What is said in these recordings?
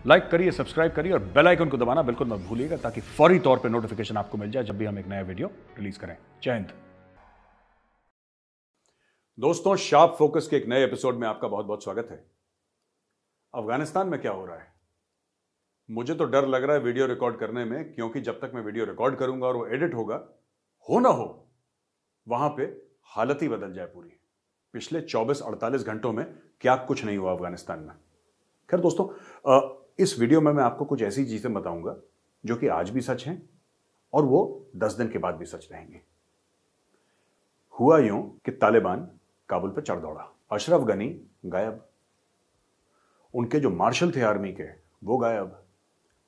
Like करिए, subscribe करिए और बेल आइकन को दबाना बिल्कुल मत भूलिएगा ताकि फौरी तौर पे नोटिफिकेशन आपको मिल जाए जब भी हम एक नया वीडियो रिलीज करें। जय हिंद दोस्तों, शार्प फोकस के एक नए एपिसोड में आपका बहुत बहुत स्वागत है। अफगानिस्तान में क्या हो रहा है? मुझे तो डर लग रहा है वीडियो रिकॉर्ड करने में, क्योंकि जब तक मैं वीडियो रिकॉर्ड करूंगा और वो एडिट होगा, हो ना हो वहां पे हालत ही बदल जाए पूरी। पिछले 24-48 घंटों में क्या कुछ नहीं हुआ अफगानिस्तान में। खैर दोस्तों, इस वीडियो में मैं आपको कुछ ऐसी चीजें बताऊंगा जो कि आज भी सच हैं और वो 10 दिन के बाद भी सच रहेंगी। हुआ यूं कि तालिबान काबुल पर चढ़ दौड़ा, अशरफ गनी गायब, उनके जो मार्शल थे आर्मी के वो गायब,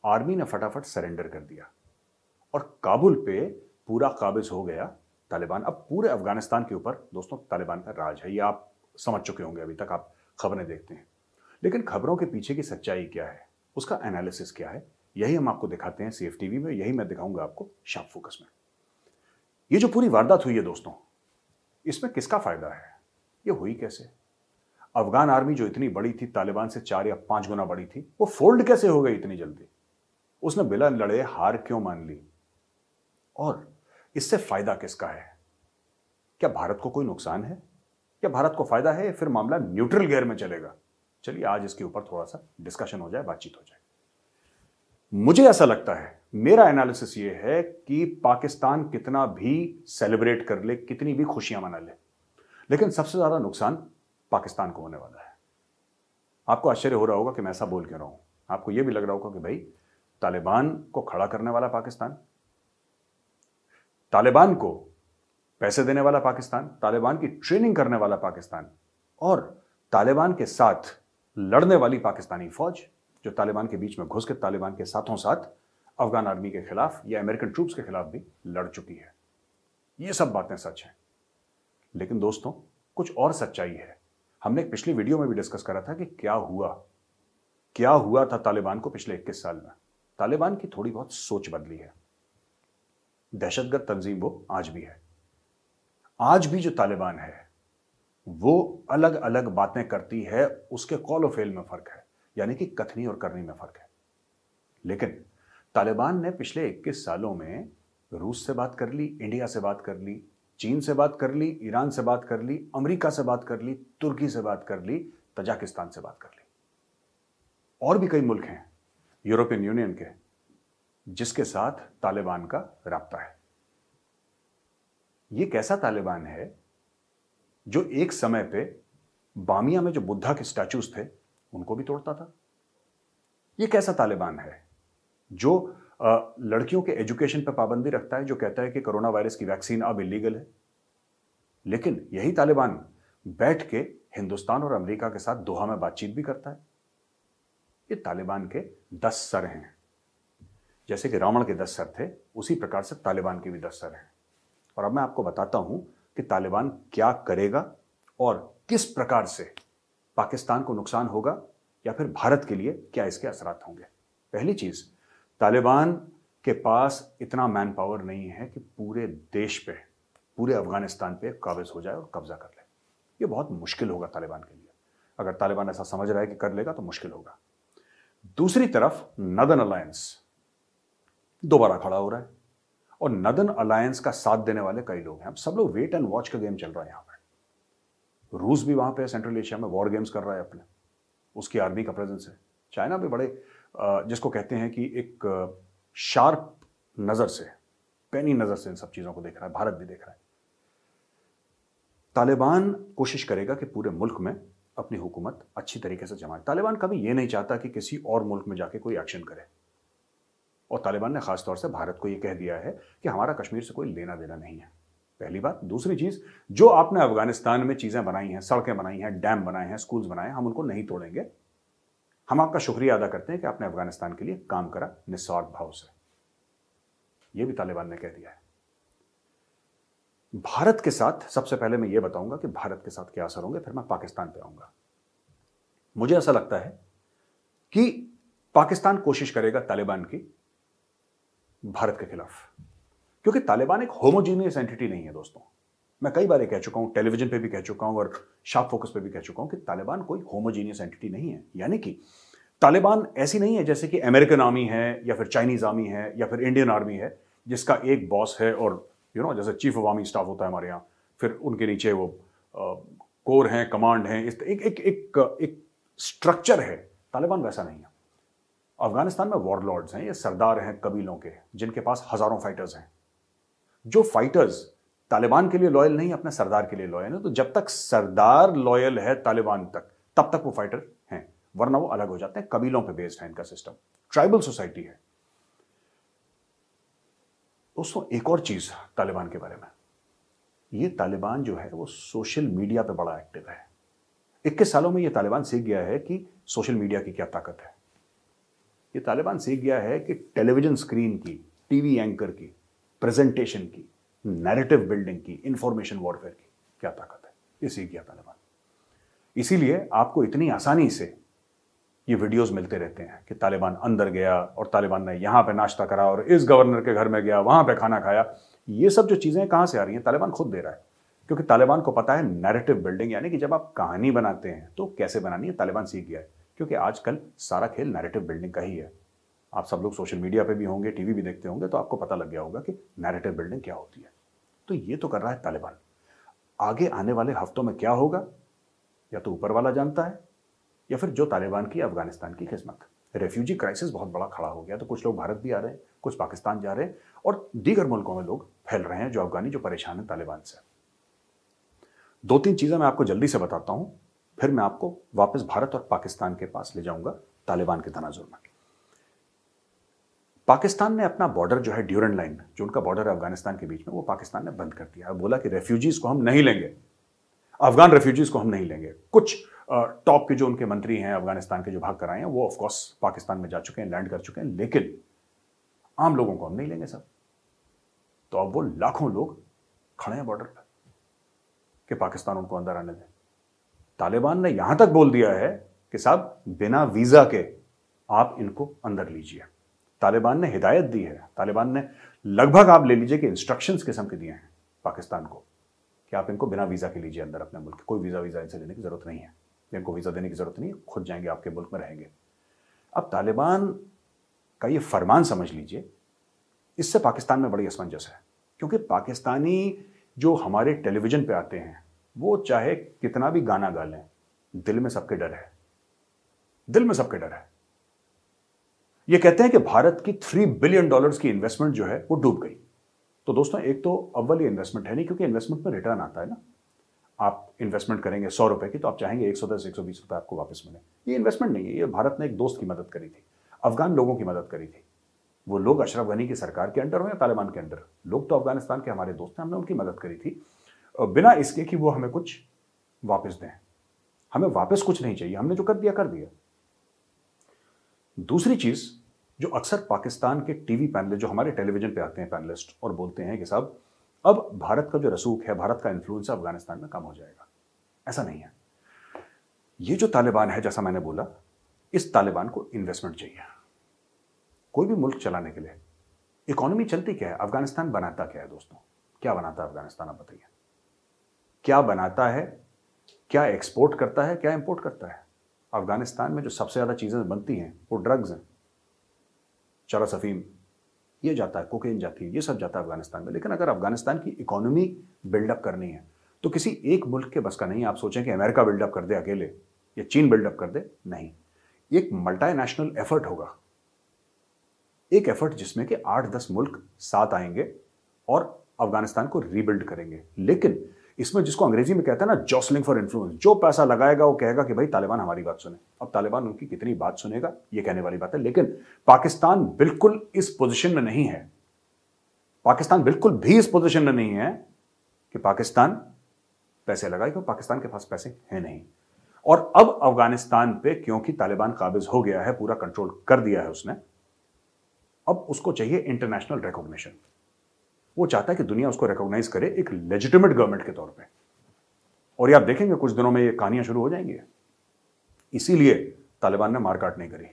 आर्मी ने फटाफट सरेंडर कर दिया और काबुल पे पूरा काबिज हो गया तालिबान। अब पूरे अफगानिस्तान के ऊपर दोस्तों तालिबान का राज है, ये आप समझ चुके होंगे, अभी तक आप खबरें देखते हैं। लेकिन खबरों के पीछे की सच्चाई क्या है, उसका एनालिसिस क्या है, यही हम आपको दिखाते हैं CFTV में, यही मैं दिखाऊंगा आपको शार्प फोकस में। ये जो पूरी वारदात हुई है दोस्तों, इसमें किसका फायदा है? ये हुई कैसे? अफगान आर्मी जो इतनी बड़ी थी, तालिबान से 4 या 5 गुना बड़ी थी, वो फोल्ड कैसे हो गई इतनी जल्दी? उसने बिना लड़े हार क्यों मान ली? और इससे फायदा किसका है? क्या भारत को कोई नुकसान है या भारत को फायदा है, या फिर मामला न्यूट्रल गियर में चलेगा? चलिए आज इसके ऊपर थोड़ा सा डिस्कशन हो जाए, बातचीत हो जाए। मुझे ऐसा लगता है, मेरा एनालिसिस ये है कि पाकिस्तान कितना भी सेलिब्रेट कर ले, कितनी भी खुशियां मना ले, लेकिन सबसे ज्यादा नुकसान पाकिस्तान को होने वाला है। आपको आश्चर्य हो रहा होगा कि मैं ऐसा बोल क्यों रहा हूं। आपको यह भी लग रहा होगा कि भाई तालिबान को खड़ा करने वाला पाकिस्तान, तालिबान को पैसे देने वाला पाकिस्तान, तालिबान की ट्रेनिंग करने वाला पाकिस्तान और तालिबान के साथ लड़ने वाली पाकिस्तानी फौज जो तालिबान के बीच में घुस के तालिबान के साथों साथ अफगान आर्मी के खिलाफ या अमेरिकन ट्रूप्स के खिलाफ भी लड़ चुकी है। ये सब बातें सच हैं, लेकिन दोस्तों कुछ और सच्चाई है। हमने एक पिछली वीडियो में भी डिस्कस करा था कि क्या हुआ था तालिबान को पिछले 21 साल में। तालिबान की थोड़ी बहुत सोच बदली है। दहशतगर्द तंजीम वो आज भी है। आज भी जो तालिबान है वो अलग अलग बातें करती है, उसके कॉल और फेल में फर्क है, यानी कि कथनी और करनी में फर्क है। लेकिन तालिबान ने पिछले 21 सालों में रूस से बात कर ली, इंडिया से बात कर ली, चीन से बात कर ली, ईरान से बात कर ली, अमेरिका से बात कर ली, तुर्की से बात कर ली, तजाकिस्तान से बात कर ली, और भी कई मुल्क हैं यूरोपियन यूनियन के जिसके साथ तालिबान का राब्ता है। यह कैसा तालिबान है जो एक समय पे बामिया में जो बुद्धा के स्टैचूज थे उनको भी तोड़ता था? यह कैसा तालिबान है जो लड़कियों के एजुकेशन पर पाबंदी रखता है, जो कहता है कि कोरोना वायरस की वैक्सीन अब इलीगल है? लेकिन यही तालिबान बैठ के हिंदुस्तान और अमेरिका के साथ दोहा में बातचीत भी करता है। ये तालिबान के 10 सर हैं। जैसे कि रावण के 10 सर थे, उसी प्रकार से तालिबान के भी 10 सर हैं। और अब मैं आपको बताता हूं कि तालिबान क्या करेगा और किस प्रकार से पाकिस्तान को नुकसान होगा या फिर भारत के लिए क्या इसके असरात होंगे। पहली चीज, तालिबान के पास इतना मैन पावर नहीं है कि पूरे देश पे, पूरे अफगानिस्तान पे काबिज हो जाए और कब्जा कर ले। ये बहुत मुश्किल होगा तालिबान के लिए। अगर तालिबान ऐसा समझ रहा है कि कर लेगा तो मुश्किल होगा। दूसरी तरफ नदर्न अलायंस दोबारा खड़ा हो रहा है और नदर्न अलायंस का साथ देने वाले कई लोग हैं। अब सब लोग वेट एंड वॉच का गेम चल रहा है यहां पर। रूस भी वहां पे सेंट्रल एशिया में वॉर गेम्स कर रहा है अपने, उसकी आर्मी का प्रेजेंस है। चाइना भी बड़े जिसको कहते हैं कि एक शार्प नजर से, पैनी नजर से इन सब चीजों को देख रहा है। भारत भी देख रहा है। तालिबान कोशिश करेगा कि पूरे मुल्क में अपनी हुकूमत अच्छी तरीके से जमाए। तालिबान कभी यह नहीं चाहता कि किसी और मुल्क में जाके कोई एक्शन करे, और तालिबान ने खासतौर से भारत को यह कह दिया है कि हमारा कश्मीर से कोई लेना देना नहीं है। पहली बात। दूसरी चीज, जो आपने अफगानिस्तान में चीजें बनाई हैं, सड़कें बनाई हैं, डैम बनाए हैं, स्कूल्स बनाए हैं, हम उनको नहीं तोड़ेंगे। हम आपका शुक्रिया अदा करते हैं कि आपने अफगानिस्तान के लिए काम करा निस्वार्थ भाव से। यह भी तालिबान ने कह दिया है। भारत के साथ सबसे पहले मैं यह बताऊंगा कि भारत के साथ क्या असर होंगे, फिर मैं पाकिस्तान पे आऊंगा। मुझे ऐसा लगता है कि पाकिस्तान कोशिश करेगा तालिबान की भारत के खिलाफ, क्योंकि तालिबान एक होमोजीनियस एंटिटी नहीं है दोस्तों। मैं कई बार कह चुका हूं, टेलीविजन पे भी कह चुका हूं और शार्प फोकस पे भी कह चुका हूं कि तालिबान कोई होमोजीनियस एंटिटी नहीं है। यानी कि तालिबान ऐसी नहीं है जैसे कि अमेरिकन आर्मी है या फिर चाइनीज आर्मी है या फिर इंडियन आर्मी है जिसका एक बॉस है और जैसे चीफ ऑफ आर्मी स्टाफ होता है हमारे यहाँ, फिर उनके नीचे वो कोर हैं, कमांड हैं, इस एक एक एक एक स्ट्रक्चर है। तालिबान वैसा नहीं है। अफगानिस्तान में वॉरलॉर्ड्स हैं, ये सरदार हैं कबीलों के, जिनके पास हजारों फाइटर्स हैं। जो फाइटर्स तालिबान के लिए लॉयल नहीं, अपने सरदार के लिए लॉयल है। तो जब तक सरदार लॉयल है तालिबान तक, तब तक वो फाइटर हैं, वरना वो अलग हो जाते हैं। कबीलों पे बेस्ड है इनका सिस्टम, ट्राइबल सोसाइटी है। दोस्तों एक और चीज तालिबान के बारे में, ये तालिबान जो है वो सोशल मीडिया पे बड़ा एक्टिव है। 21 सालों में ये तालिबान सीख गया है कि सोशल मीडिया की क्या ताकत है। ये तालिबान सीख गया है कि टेलीविजन स्क्रीन की, टीवी एंकर की, प्रेजेंटेशन की, नैरेटिव बिल्डिंग की, इंफॉर्मेशन वॉरफेयर की क्या ताकत है। ये सीख गया तालिबान। इसीलिए आपको इतनी आसानी से ये वीडियोस मिलते रहते हैं कि तालिबान अंदर गया और तालिबान ने यहां पे नाश्ता करा और इस गवर्नर के घर में गया, वहां पे खाना खाया। ये सब जो चीजें कहां से आ रही हैं, तालिबान खुद दे रहा है। क्योंकि तालिबान को पता है नैरेटिव बिल्डिंग, यानी कि जब आप कहानी बनाते हैं तो कैसे बनानी है, तालिबान सीख गया है। क्योंकि आजकल सारा खेल नैरेटिव बिल्डिंग का ही है। आप सब लोग सोशल मीडिया पे भी होंगे, टीवी भी देखते होंगे, तो आपको पता लग गया होगा कि नैरेटिव बिल्डिंग क्या होती है। तो ये तो कर रहा है तालिबान। आगे आने वाले हफ्तों में क्या होगा, या तो ऊपर वाला जानता है, या फिर जो तालिबान की अफगानिस्तान की किस्मत। रेफ्यूजी क्राइसिस बहुत बड़ा खड़ा हो गया, तो कुछ लोग भारत भी आ रहे हैं, कुछ पाकिस्तान जा रहे हैं, और दीगर मुल्कों में लोग फैल रहे हैं जो अफगानी, जो परेशान है तालिबान से। 2-3 चीजें मैं आपको जल्दी से बताता हूं, फिर मैं आपको वापस भारत और पाकिस्तान के पास ले जाऊंगा तालिबान के तनाजुर में। पाकिस्तान ने अपना बॉर्डर जो है, ड्यूरन लाइन, जो उनका बॉर्डर है अफगानिस्तान के बीच में, वो पाकिस्तान ने बंद कर दिया। बोला कि रेफ्यूजीज को हम नहीं लेंगे, अफगान रेफ्यूजीज को हम नहीं लेंगे। कुछ टॉप के जो उनके मंत्री हैं अफगानिस्तान के, जो भाग कर आए हैं, वो ऑफकोर्स पाकिस्तान में जा चुके हैं, लैंड कर चुके हैं, लेकिन आम लोगों को हम नहीं लेंगे सब। तो अब वो लाखों लोग खड़े हैं बॉर्डर पर कि पाकिस्तान उनको अंदर आने दे। तालिबान ने यहां तक बोल दिया है कि साहब बिना वीजा के आप इनको अंदर लीजिए। तालिबान ने हिदायत दी है, तालिबान ने लगभग आप ले लीजिए कि इंस्ट्रक्शंस किस्म के दिए हैं पाकिस्तान को कि आप इनको बिना वीजा के लीजिए अंदर अपने मुल्क। कोई वीजा इनसे लेने की जरूरत नहीं है, इनको वीजा देने की जरूरत नहीं है, खुद जाएंगे आपके मुल्क में रहेंगे। अब तालिबान का ये फरमान समझ लीजिए, इससे पाकिस्तान में बड़ी असमंजस है। क्योंकि पाकिस्तानी जो हमारे टेलीविजन पे आते हैं, वो चाहे कितना भी गाना गा लें, दिल में सबके डर है, दिल में सबके डर है। ये कहते हैं कि भारत की $3 बिलियन की इन्वेस्टमेंट जो है वो डूब गई। तो दोस्तों एक तो अव्वल ये इन्वेस्टमेंट है नहीं, क्योंकि इन्वेस्टमेंट में रिटर्न आता है ना। आप इन्वेस्टमेंट करेंगे 100 रुपए की, तो आप चाहेंगे 110-120 रुपए आपको वापस मिले। ये इन्वेस्टमेंट नहीं है, ये भारत ने एक दोस्त की मदद करी थी, अफगान लोगों की मदद करी थी। वो लोग अशरफ गनी की सरकार के अंडर हो या तालिबान के अंडर, लोग तो अफगानिस्तान के हमारे दोस्त हैं, हमने उनकी मदद करी थी, बिना इसके कि वो हमें कुछ वापस दें। हमें वापस कुछ नहीं चाहिए, हमने जो कर दिया कर दिया। दूसरी चीज, जो अक्सर पाकिस्तान के टीवी पैनल, जो हमारे टेलीविजन पे आते हैं पैनलिस्ट, और बोलते हैं कि साहब अब भारत का जो रसूख है, भारत का इन्फ्लुएंस अफगानिस्तान में कम हो जाएगा। ऐसा नहीं है। ये जो तालिबान है, जैसा मैंने बोला, इस तालिबान को इन्वेस्टमेंट चाहिए कोई भी मुल्क चलाने के लिए। इकोनॉमी चलती क्या है, अफगानिस्तान बनाता क्या है दोस्तों, क्या बनाता है अफगानिस्तान, आप बताइए। क्या बनाता है, क्या एक्सपोर्ट करता है, क्या इंपोर्ट करता है। अफगानिस्तान में जो सबसे ज्यादा चीजें बनती हैं वो ड्रग्स हैं, चरस अफीम, ये जाता है, कोकेन जाती है, ये सब जाता है अफगानिस्तान में। लेकिन अगर अफगानिस्तान की इकोनॉमी बिल्डअप करनी है तो किसी एक मुल्क के बस का नहीं। आप सोचें कि अमेरिका बिल्डअप कर दे अकेले या चीन बिल्डअप कर दे, नहीं। एक मल्टीनेशनल एफर्ट होगा, एक एफर्ट जिसमें कि 8-10 मुल्क साथ आएंगे और अफगानिस्तान को रीबिल्ड करेंगे। लेकिन इसमें जिसको अंग्रेजी में कहते हैं ना, जॉसलिंग फॉर इन्फ्लुएंस, जो पैसा लगाएगा वो कहेगा कि भाई तालिबान हमारी बात सुने। अब तालिबान उनकी कितनी बात सुनेगा ये कहने वाली बात है। लेकिन पाकिस्तान बिल्कुल इस पोजीशन में नहीं है, पाकिस्तान बिल्कुल भी इस पोजीशन में नहीं है कि पाकिस्तान पैसे लगाए, क्योंकि पाकिस्तान के पास पैसे हैं नहीं। और अब अफगानिस्तान पे क्योंकि तालिबान काबिज हो गया है, पूरा कंट्रोल कर दिया है उसने, अब उसको चाहिए इंटरनेशनल रिकॉग्निशन। वो चाहता है कि दुनिया उसको रिकॉग्नाइज करे एक लेजिटिमेट गवर्नमेंट के तौर पे। और ये आप देखेंगे कुछ दिनों में ये कहानियां शुरू हो जाएंगी। इसीलिए तालिबान ने मारकाट नहीं करी।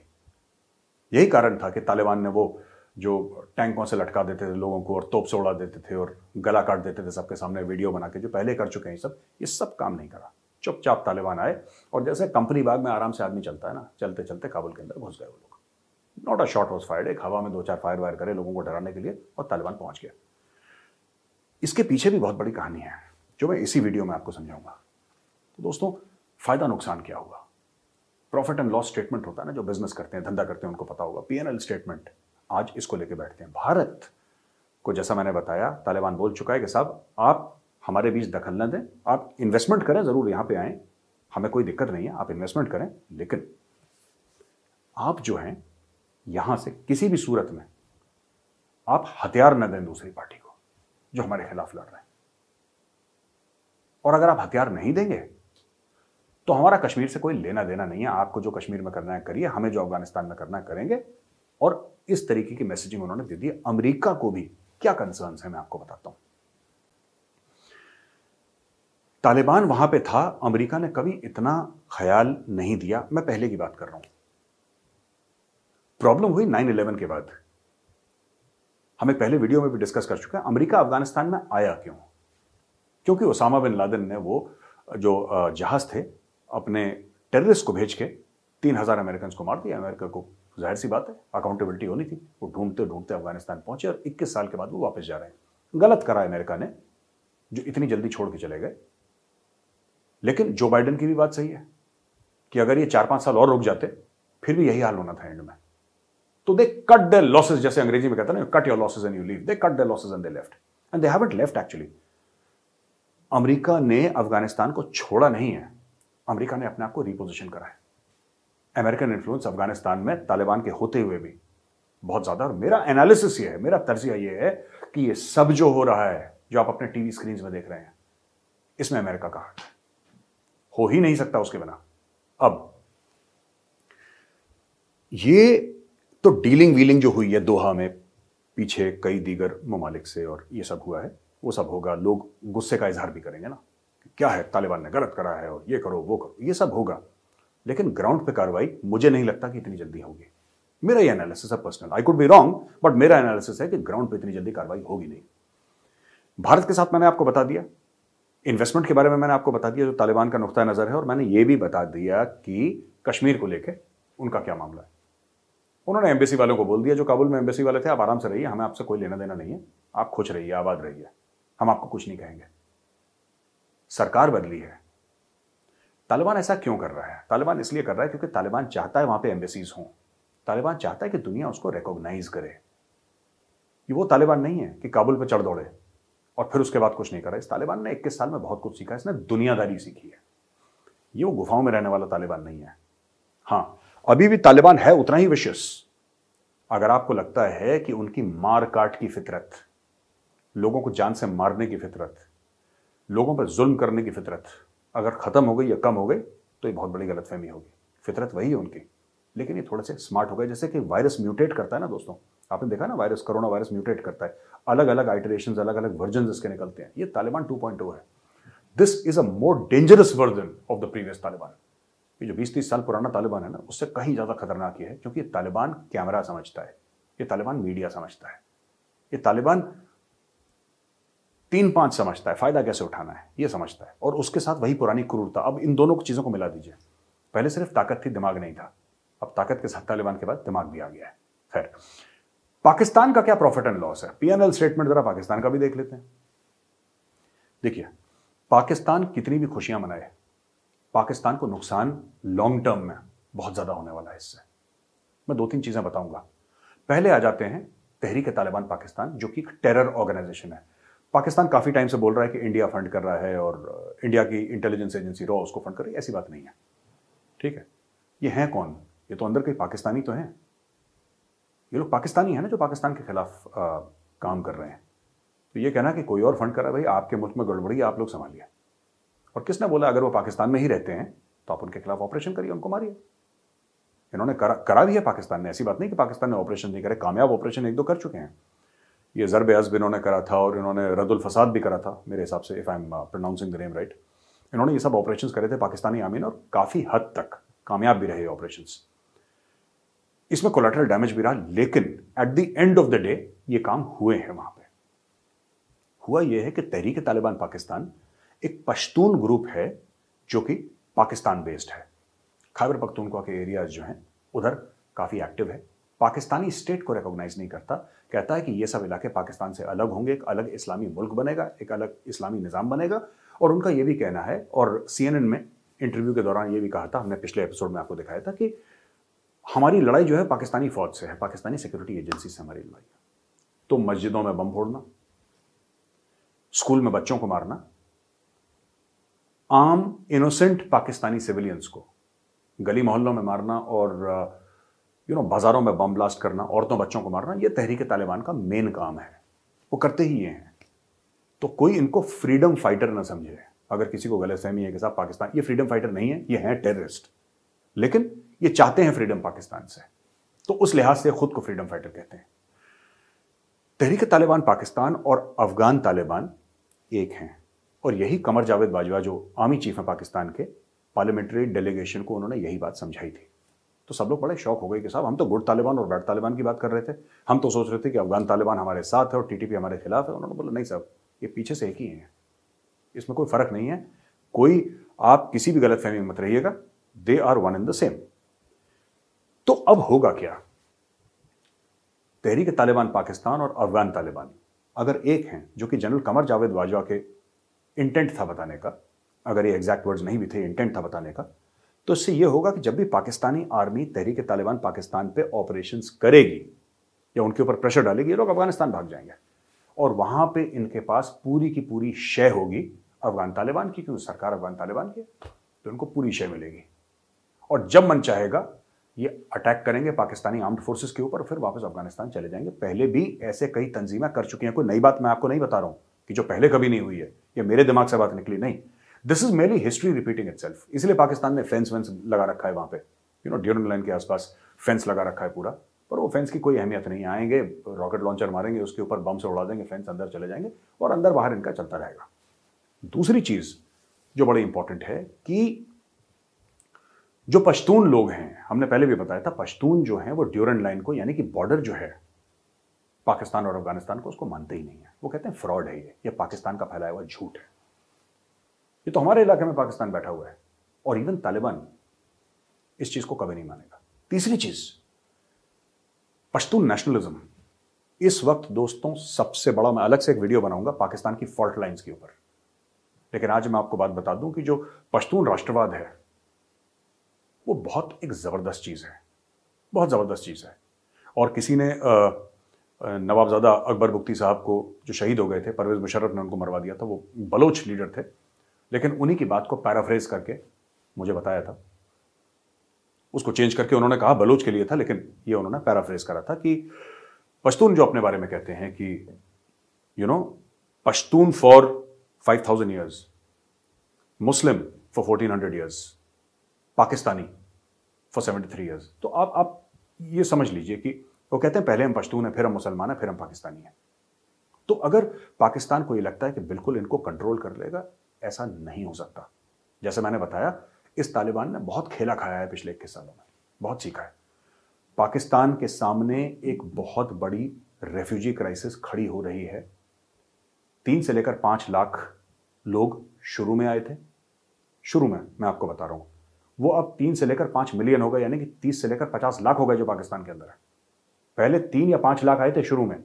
यही कारण था कि तालिबान ने वो जो टैंकों से लटका देते थे लोगों को और तोप से उड़ा देते थे और गला काट देते थे सबके सामने वीडियो बना के, जो पहले कर चुके हैं ये सब काम नहीं करा। चुपचाप तालिबान आए और जैसे कंपनी बाग में आराम से आदमी चलता है ना, चलते चलते काबुल के अंदर घुस गए वो लोग। Not a shot was fired, एक हवा में 2-4 फायर वायर करे लोगों को डराने के लिए और तालिबान पहुंच गया। इसके पीछे भी बहुत बड़ी कहानी है जो मैं इसी वीडियो में आपको समझाऊंगा। तो दोस्तों, फायदा नुकसान क्या हुआ? प्रॉफिट एंड लॉस स्टेटमेंट होता है ना, जो बिजनेस करते हैं, धंधा करते हैं, उनको पता होगा। पीएनएल स्टेटमेंट, आज इसको लेके बैठते हैं। भारत को, जैसा मैंने बताया, तालिबान बोल चुका है कि साहब आप हमारे बीच दखल न दें, आप इन्वेस्टमेंट करें, जरूर यहां पे आए, हमें कोई दिक्कत नहीं है, आप इन्वेस्टमेंट करें, लेकिन आप जो हैं यहां से किसी भी सूरत में आप हथियार न दें दूसरी पार्टी को जो हमारे खिलाफ लड़ रहे हैं। और अगर आप हथियार नहीं देंगे तो हमारा कश्मीर से कोई लेना देना नहीं है। आपको जो कश्मीर में करना है करिए, हमें जो अफगानिस्तान में करना है करेंगे। और इस तरीके की मैसेजिंग उन्होंने दे दी। अमेरिका को भी क्या कंसर्न्स है मैं आपको बताता हूं। तालिबान वहां पे था, अमेरिका ने कभी इतना ख्याल नहीं दिया। मैं पहले की बात कर रहा हूं। प्रॉब्लम हुई 9/11 के बाद। हमें पहले वीडियो में भी डिस्कस कर चुके हैं, अमेरिका अफगानिस्तान में आया क्यों? क्योंकि ओसामा बिन लादेन ने वो जो जहाज थे अपने टेररिस्ट को भेज के 3,000 अमेरिकन को मार दिया। अमेरिका को जाहिर सी बात है अकाउंटेबिलिटी होनी थी। वो ढूंढते ढूंढते अफगानिस्तान पहुंचे और 21 साल के बाद वो वापस जा रहे हैं। गलत करा अमेरिका ने जो इतनी जल्दी छोड़ के चले गए। लेकिन जो बाइडेन की भी बात सही है कि अगर ये 4-5 साल और रुक जाते फिर भी यही हाल होना था एंड में। तो दे कट देयर लॉसेस, जैसे अंग्रेजी में कहते हैं ना, cut your losses and you leave. They cut their losses and they left, and they haven't left actually. America ने अफगानिस्तान को छोड़ा नहीं है, अमेरिका ने अपने आप को रिपोजिशन करा है। अमेरिकन इन्फ्लुएंस अफगानिस्तान में तालिबान के होते हुए भी बहुत ज्यादा। और मेरा एनालिसिस ये है, मेरा तर्जिया ये है कि ये सब जो हो रहा है, जो आप अपने टीवी स्क्रीन में देख रहे हैं, इसमें अमेरिका का हाथ है। हो ही नहीं सकता उसके बिना। अब ये तो डीलिंग वीलिंग जो हुई है दोहा में पीछे कई दीगर ममालिक से, और ये सब हुआ है, वो सब होगा। लोग गुस्से का इजहार भी करेंगे ना, क्या है तालिबान ने गलत करा है और ये करो वो करो, ये सब होगा। लेकिन ग्राउंड पे कार्रवाई मुझे नहीं लगता कि इतनी जल्दी होगी। मेरा ये एनालिसिस है personal, I could be wrong, but मेरा एनालिसिस है कि ग्राउंड पे इतनी जल्दी कार्रवाई होगी नहीं। भारत के साथ मैंने आपको बता दिया, इन्वेस्टमेंट के बारे में मैंने आपको बता दिया जो तालिबान का नुक्ता नजर है, और मैंने ये भी बता दिया कि कश्मीर को लेकर उनका क्या मामला है। उन्होंने एम्बेसी वालों को बोल दिया, जो काबुल में एम्बेसी वाले थे, आप आराम से रहिए, हमें आपसे कोई लेना देना नहीं है, आप खुश रहिए, आबाद रहिए, हम आपको कुछ नहीं कहेंगे। सरकार बदली है। तालिबान ऐसा क्यों कर रहा है? तालिबान इसलिए कर रहा है क्योंकि तालिबान चाहता है वहां पे एम्बेसीज हों। तालिबान चाहता है कि दुनिया उसको रिकॉग्नाइज करे। ये वो तालिबान नहीं है कि काबुल पे चढ़ दौड़े और फिर उसके बाद कुछ नहीं करा। इस तालिबान ने 21 साल में बहुत कुछ सीखा, इसने दुनियादारी सीखी है। ये वो गुफाओं में रहने वाला तालिबान नहीं है। हाँ, अभी भी तालिबान है उतना ही विशियस। अगर आपको लगता है कि उनकी मार काट की फितरत, लोगों को जान से मारने की फितरत, लोगों पर जुल्म करने की फितरत अगर खत्म हो गई या कम हो गई तो ये बहुत बड़ी गलतफहमी होगी। फितरत वही है उनकी, लेकिन ये थोड़े से स्मार्ट हो गए। जैसे कि वायरस म्यूटेट करता है ना दोस्तों, आपने देखा ना, वायरस, कोरोना वायरस म्यूटेट करता है, अलग अलग आइटरेशंस, अलग अलग वर्जन इसके निकलते हैं। ये तालिबान 2.0 है। This is a more dangerous version of the previous Taliban. ये जो 20-30 साल पुराना तालिबान है ना, उससे कहीं ज्यादा खतरनाक ये है, क्योंकि ये तालिबान कैमरा समझता है, ये तालिबान मीडिया समझता है, ये तालिबान 3-5 समझता है, फायदा कैसे उठाना है ये समझता है, और उसके साथ वही पुरानी क्रूरता। अब इन दोनों चीजों को मिला दीजिए। पहले सिर्फ ताकत थी, दिमाग नहीं था। अब ताकत के साथ तालिबान के बाद दिमाग भी आ गया है। खैर, पाकिस्तान का क्या प्रॉफिट एंड लॉस है? पीएनएल स्टेटमेंट जरा पाकिस्तान का भी देख लेते हैं। देखिए, पाकिस्तान कितनी भी खुशियां मनाए, पाकिस्तान को नुकसान लॉन्ग टर्म में बहुत ज्यादा होने वाला है इससे। मैं 2-3 चीजें बताऊंगा। पहले आ जाते हैं तहरीक तालिबान पाकिस्तान, जो कि एक टेरर ऑर्गेनाइजेशन है। पाकिस्तान काफी टाइम से बोल रहा है कि इंडिया फंड कर रहा है और इंडिया की इंटेलिजेंस एजेंसी रॉ उसको फंड कर रही है। ऐसी बात नहीं है, ठीक है। ये हैं कौन? ये तो अंदर कोई पाकिस्तानी तो हैं। ये लोग पाकिस्तानी है ना जो पाकिस्तान के खिलाफ काम कर रहे हैं। तो ये कहना कि कोई और फंड कर रहा है, भाई आपके मुल्क में गड़बड़ी, आप लोग संभालिए। और किसने बोला अगर वो पाकिस्तान में ही रहते हैं तो आप उनके खिलाफ ऑपरेशन करिए, उनको मारिए। इन्होंने करा भी है पाकिस्तान ने, ऐसी बात नहीं कि पाकिस्तान ने ऑपरेशन नहीं करे, कामयाब ऑपरेशन 1-2 कर चुके हैं। ये ज़रब अज़ब इन्होंने करा था और इन्होंने रद्दुल फसाद भी करा था मेरे हिसाब से, if I am pronouncing the name right. इन्होंने ये सब ऑपरेशंस करे थे पाकिस्तानी आमीन, और काफ़ी हद तक कामयाब भी रहे ऑपरेशंस। इसमें कोलैटरल डैमेज भी रहा, लेकिन at the end of the day ये काम हुए हैं। वहां पे हुआ ये है कि तहरीक तालिबान पाकिस्तान एक पश्तून ग्रुप है जो कि पाकिस्तान बेस्ड है। खैबर पख्तूनख्वा के एरियाज जो हैं उधर काफ़ी एक्टिव है। पाकिस्तानी स्टेट को रिकॉग्नाइज नहीं करता, कहता है कि ये सब इलाके पाकिस्तान से अलग होंगे, एक अलग इस्लामी मुल्क बनेगा, एक अलग इस्लामी निज़ाम बनेगा। और उनका ये भी कहना है, और CNN में इंटरव्यू के दौरान ये भी कहा था, हमने पिछले एपिसोड में आपको दिखाया था, कि हमारी लड़ाई जो है पाकिस्तानी फौज से है, पाकिस्तानी सिक्योरिटी एजेंसी से हमारी लड़ाई है। तो मस्जिदों में बम फोड़ना, स्कूल में बच्चों को मारना, आम इनोसेंट पाकिस्तानी सिविलियंस को गली मोहल्लों में मारना और बाजारों में बम ब्लास्ट करना, औरतों बच्चों को मारना, यह तहरीक तालिबान का मेन काम है। वो करते ही ये हैं। तो कोई इनको फ्रीडम फाइटर ना समझे। अगर किसी को गलतफहमी है कि साहब पाकिस्तान ये फ्रीडम फाइटर नहीं है, ये हैं टेररिस्ट, लेकिन ये चाहते हैं फ्रीडम पाकिस्तान से, तो उस लिहाज से खुद को फ्रीडम फाइटर कहते हैं। तहरीक तालिबान पाकिस्तान और अफगान तालिबान एक हैं, और यही कमर जावेद बाजवा जो आर्मी चीफ हैं पाकिस्तान के, पार्लियामेंट्री डेलीगेशन को उन्होंने यही बात समझाई थी। तो सब लोग बड़े शौक हो गए कि साहब हम तो गुड तालिबान और बैड तालिबान की बात कर रहे थे, हम तो सोच रहे थे कि अफगान तालिबान हमारे साथ है और TTP हमारे खिलाफ है। उन्होंने बोला नहीं साहब, ये पीछे से एक ही है, इसमें कोई फर्क नहीं है, कोई आप किसी भी गलतफहमी में मत रहिएगा, they are one and the same. तो अब होगा क्या? तहरीक तालिबान पाकिस्तान और अफगान तालिबान अगर एक हैं, जो कि जनरल कमर जावेद बाजवा के इंटेंट था बताने का, अगर ये एग्जैक्ट वर्ड्स नहीं भी थे, इंटेंट था बताने का, तो इससे यह होगा कि जब भी पाकिस्तानी आर्मी तहरीक तालिबान पाकिस्तान पे ऑपरेशंस करेगी या उनके ऊपर प्रेशर डालेगी, ये लोग अफगानिस्तान भाग जाएंगे और वहां पे इनके पास पूरी की पूरी शय होगी अफगान तालिबान की, क्योंकि सरकार अफगान तालिबान की, तो इनको पूरी शय मिलेगी। और जब मन चाहेगा ये अटैक करेंगे पाकिस्तानी आर्म्ड फोर्सेस के ऊपर, फिर वापस अफगानिस्तान चले जाएंगे। पहले भी ऐसे कई तंजीमें कर चुकी हैं, कोई नई बात मैं आपको नहीं बता रहा हूं कि जो पहले कभी नहीं हुई है, ये मेरे दिमाग से बात निकली नहीं। This is mainly history repeating itself. इसलिए पाकिस्तान ने फेंस लगा रखा है वहां पे, ड्यूरन लाइन के आसपास फेंस लगा रखा है पूरा, पर वो फेंस की कोई अहमियत नहीं। आएंगे, रॉकेट लॉन्चर मारेंगे, उसके ऊपर बम से उड़ा देंगे, फेंस अंदर चले जाएंगे और अंदर बाहर इनका चलता रहेगा। दूसरी चीज जो बड़ी इंपॉर्टेंट है कि जो पश्तून लोग हैं, हमने पहले भी बताया था, पश्तून जो हैं वो ड्यूरन लाइन को, यानी कि बॉर्डर जो है पाकिस्तान और अफगानिस्तान को, उसको मानते ही नहीं है। वो कहते हैं फ्रॉड है, ये पाकिस्तान का फैलाया हुआ झूठ है, ये तो हमारे इलाके में पाकिस्तान बैठा हुआ है। और इवन तालिबान इस चीज को कभी नहीं मानेगा। तीसरी चीज, पश्तून नेशनलिज्म। इस वक्त दोस्तों सबसे बड़ा, मैं अलग से एक वीडियो बनाऊंगा पाकिस्तान की फॉल्ट लाइंस के ऊपर, लेकिन आज मैं आपको बात बता दूं कि जो पश्तून राष्ट्रवाद है वो बहुत एक जबरदस्त चीज है, बहुत जबरदस्त चीज है। और किसी ने नवाबजादा अकबर बुख्ती साहब को, जो शहीद हो गए थे, परवेज मुशर्रफ ने उनको मरवा दिया था, वो बलोच लीडर थे, लेकिन उन्हीं की बात को पैराफ्रेज करके मुझे बताया था, उसको चेंज करके उन्होंने कहा बलोच के लिए था, लेकिन ये उन्होंने पैराफ्रेज करा था कि पश्तून जो अपने बारे में कहते हैं कि Pashtun for 5000 years, Muslim for 1400 years, Pakistani for 73 years. तो आप ये समझ लीजिए कि वो कहते हैं पहले हम पश्तून हैं, फिर हम मुसलमान हैं, फिर हम पाकिस्तानी हैं। तो अगर पाकिस्तान को ये लगता है कि बिल्कुल इनको कंट्रोल कर लेगा, ऐसा नहीं हो सकता। जैसे मैंने बताया, इस तालिबान ने बहुत खेला खाया है पिछले 21 सालों में, बहुत सीखा है। पाकिस्तान के सामने एक बहुत बड़ी रेफ्यूजी क्राइसिस खड़ी हो रही है। 3 से लेकर 5 लाख लोग शुरू में आए थे, शुरू में मैं आपको बता रहा हूं, वो अब 3 से लेकर 5 मिलियन हो गए, यानी कि 30 से लेकर 50 लाख हो गए जो पाकिस्तान के अंदर है। पहले 3 या 5 लाख आए थे शुरू में,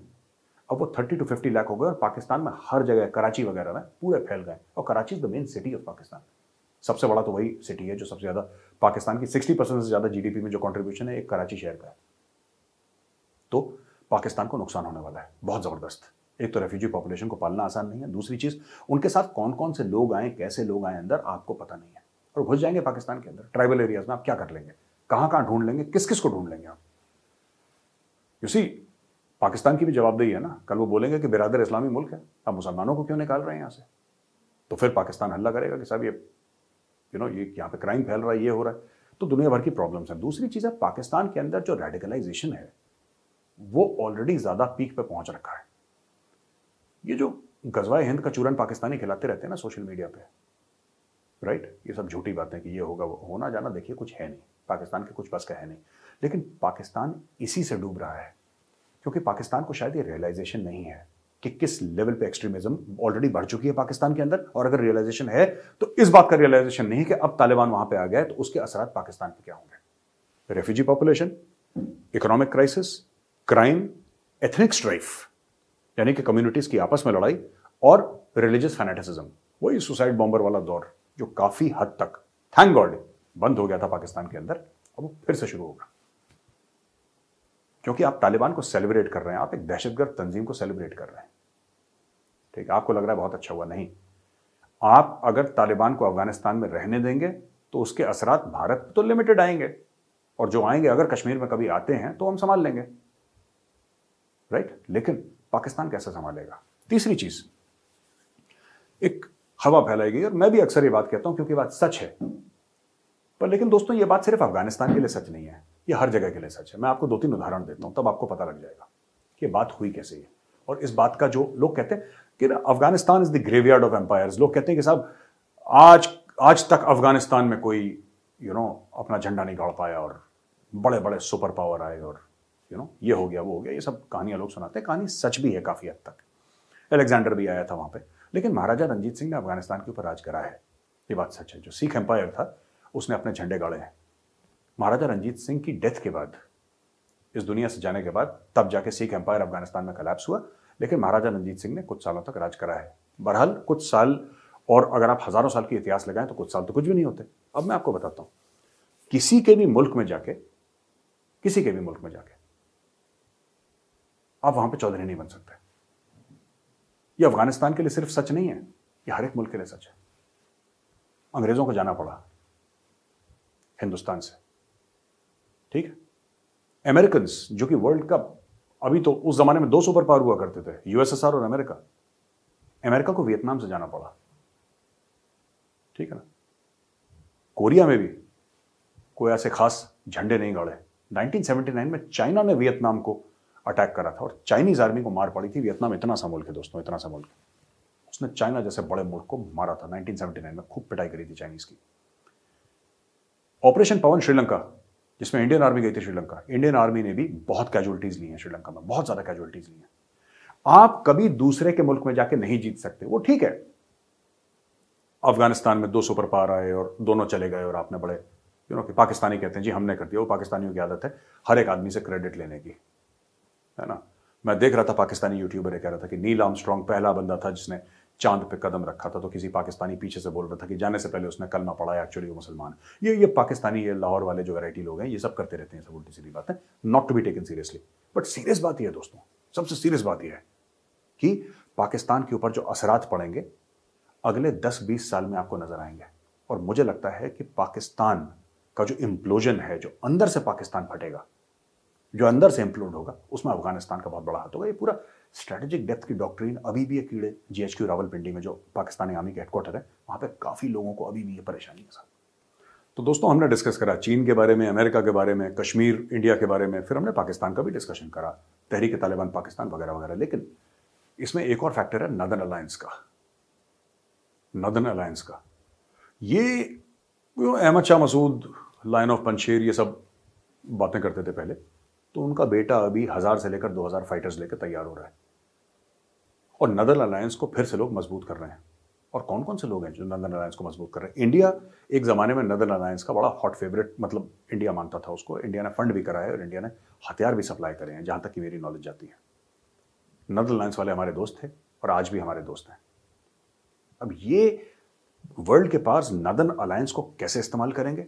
अब वो 30 to 50 लाख हो गए और पाकिस्तान में हर जगह, कराची वगैरह में पूरे फैल गए। और Karachi is the main city of Pakistan, सबसे बड़ा तो वही सिटी है जो सबसे ज्यादा, पाकिस्तान की 60% से ज्यादा जीडीपी में जो कंट्रीब्यूशन है एक कराची शहर का है। तो पाकिस्तान को नुकसान होने वाला है बहुत जबरदस्त। एक तो रेफ्यूजी पॉपुलेशन को पालना आसान नहीं है, दूसरी चीज उनके साथ कौन कौन से लोग आए, कैसे लोग आए अंदर, आपको पता नहीं है, और घुस जाएंगे पाकिस्तान के अंदर ट्राइबल एरियाज में। आप क्या कर लेंगे, कहां कहां ढूंढ लेंगे, किस किस को ढूंढ लेंगे आप? यू सी, पाकिस्तान की भी जवाबदेही है ना। कल वो बोलेंगे कि बिरादर इस्लामी मुल्क है, अब मुसलमानों को क्यों निकाल रहे हैं यहां से, तो फिर पाकिस्तान हल्ला करेगा कि साहब ये यहाँ पे क्राइम फैल रहा है, ये हो रहा है। तो दुनिया भर की प्रॉब्लम्स हैं। दूसरी चीज है, पाकिस्तान के अंदर जो रेडिकलाइजेशन है वो ऑलरेडी ज्यादा पीक पे पहुंच रखा है। ये जो गजवाए हिंद का चूरन पाकिस्तानी खिलाते रहते हैं ना सोशल मीडिया पे, राइट, ये सब झूठी बातें कि ये होगा, वो होना जाना देखिए कुछ है नहीं, पाकिस्तान के कुछ बस का है नहीं। लेकिन पाकिस्तान इसी से डूब रहा है, क्योंकि पाकिस्तान को शायद ये रियलाइजेशन नहीं है कि किस लेवल पे एक्सट्रीमिज्म ऑलरेडी बढ़ चुकी है पाकिस्तान के अंदर, और अगर रियलाइजेशन है तो इस बात का रियलाइजेशन नहीं कि अब तालिबान वहां पे आ गया है तो उसके असरात पाकिस्तान पे क्या होंगे। Refugee population, economic crisis, crime, ethnic strife यानी कि कम्युनिटीज की आपस में लड़ाई, और रिलीजियस फैनेटिसिज्म, वही सुसाइड बॉम्बर वाला दौर जो काफी हद तक थैंक गॉड बंद हो गया था पाकिस्तान के अंदर, अब वो फिर से शुरू होगा। क्योंकि आप तालिबान को सेलिब्रेट कर रहे हैं, आप एक दहशतगर्द तंजीम को सेलिब्रेट कर रहे हैं। ठीक है, आपको लग रहा है बहुत अच्छा हुआ, नहीं। आप अगर तालिबान को अफगानिस्तान में रहने देंगे तो उसके असरात भारत तो लिमिटेड आएंगे, और जो आएंगे अगर कश्मीर में कभी आते हैं तो हम संभाल लेंगे, राइट। लेकिन पाकिस्तान कैसे संभालेगा। तीसरी चीज, एक हवा फैलाएगी, और मैं भी अक्सर ये बात कहता हूं क्योंकि बात सच है, पर लेकिन दोस्तों ये बात सिर्फ अफगानिस्तान के लिए सच नहीं है, ये हर जगह के लिए सच है। मैं आपको 2-3 उदाहरण देता हूं, तब आपको पता लग जाएगा कि बात हुई कैसे है। और इस बात का जो लोग कहते हैं कि Afghanistan is the graveyard of empires, लोग कहते हैं कि साहब आज तक अफगानिस्तान में कोई अपना झंडा नहीं गाड़ पाया, और बड़े बड़े सुपर पावर आए, और ये हो गया वो हो गया, ये सब कहानियां लोग सुनाते हैं। कहानी सच भी है काफी हद तक, अलेक्जेंडर भी आया था वहां पे, लेकिन महाराजा रंजीत सिंह ने अफगानिस्तान के ऊपर राज करा है, ये बात सच है। जो सिख एम्पायर था उसने अपने झंडे गाड़े हैं। महाराजा रंजीत सिंह की डेथ के बाद, इस दुनिया से जाने के बाद, तब जाके सिख एम्पायर अफगानिस्तान में कोलैप्स हुआ, लेकिन महाराजा रंजीत सिंह ने कुछ सालों तक राज करा है। बहरहाल कुछ साल, और अगर आप हजारों साल की इतिहास लगाएं तो कुछ साल तो कुछ भी नहीं होते। अब मैं आपको बताता हूं, किसी के भी मुल्क में जाके आप वहां पे चौधरी नहीं बन सकते। ये अफगानिस्तान के लिए सिर्फ सच नहीं है, ये हर एक मुल्क के लिए सच है। अंग्रेजों को जाना पड़ा हिंदुस्तान से, ठीक है। अमेरिकन जो कि वर्ल्ड का, अभी तो उस जमाने में 2 सुपर पावर हुआ करते थे, यूएसएसआर और अमेरिका को वियतनाम से जाना पड़ा, ठीक है ना। कोरिया में भी कोई ऐसे खास झंडे नहीं गाड़े। 1979 में चाइना ने वियतनाम को अटैक करा था, और चाइनीज आर्मी को मार पड़ी थी। वियतनाम इतना सा मुल्क है दोस्तों, इतना सा मुल्क, उसने चाइना जैसे बड़े मुल्क को मारा था 1979 में, खूब पिटाई करी थी चाइनीज की। ऑपरेशन पवन श्रीलंका, जिसमें इंडियन आर्मी गई थी श्रीलंका, इंडियन आर्मी ने भी बहुत कैजुअलिटीज ली हैं श्रीलंका में, बहुत ज्यादा कैजुअलिटीज ली हैं। आप कभी दूसरे के मुल्क में जाके नहीं जीत सकते, वो ठीक है। अफगानिस्तान में 2 सुपर पावर आए और दोनों चले गए, और आपने बड़े कि पाकिस्तानी कहते हैं जी हमने कर दिया, वो पाकिस्तानियों की आदत है हर एक आदमी से क्रेडिट लेने की, है ना। मैं देख रहा था पाकिस्तानी यूट्यूबर कह रहा था कि नील आर्मस्ट्रांग पहला बंदा था जिसने चांद पे कदम रखा था, तो किसी पाकिस्तानी पीछे से बोल रहा था कि जाने से पहले उसने कलमा पढ़ा है, एक्चुअली वो मुसलमान। ये पाकिस्तानी, ये लाहौर वाले जो वैरायटी लोग हैं, ये सब करते रहते हैं, सब उल्टी सीधी बात है, not to be taken seriously. But serious बात यह है दोस्तों, सबसे सीरियस बात यह है कि पाकिस्तान के ऊपर जो असरात पड़ेंगे अगले 10-20 साल में आपको नजर आएंगे। और मुझे लगता है कि पाकिस्तान का जो इम्प्लोजन है, जो अंदर से पाकिस्तान फटेगा, जो अंदर से इम्प्लोड होगा, उसमें अफगानिस्तान का बहुत बड़ा हाथ होगा। ये पूरा स्ट्रेटेजिक डेप्थ की डॉक्ट्रिन अभी भी है कीड़े जीएचक्यू रावलपिंडी में, जो पाकिस्तानी आर्मी के हेडक्वार्टर है, वहां पे काफी लोगों को अभी भी ये परेशानी है साथ। तो दोस्तों हमने डिस्कस करा चीन के बारे में, अमेरिका के बारे में, कश्मीर इंडिया के बारे में, फिर हमने पाकिस्तान का भी डिस्कशन करा, तहरीक तालिबान पाकिस्तान वगैरह वगैरह। लेकिन इसमें एक और फैक्टर है नदर्न अलायंस का। ये अहमद शाह मसूद, लायन ऑफ पंशेर, ये सब बातें करते थे पहले, तो उनका बेटा अभी 1000 से लेकर 2000 फाइटर्स लेकर तैयार हो रहा है, और नदर्न अलायंस को फिर से लोग मजबूत कर रहे हैं। और कौन कौन से लोग हैं जो नदर्न अलायंस को मजबूत कर रहे हैं? इंडिया एक जमाने में नदर्न अलायंस का बड़ा हॉट फेवरेट, मतलब इंडिया मानता था उसको। इंडिया ने फंड भी करा है, और इंडिया ने हथियार भी सप्लाई करे हैं, जहां तक कि मेरी नॉलेज जाती है। नदर्न अलायंस वाले हमारे दोस्त थे, और आज भी हमारे दोस्त हैं। अब ये वर्ल्ड के पास नदर्न अलायंस को कैसे इस्तेमाल करेंगे,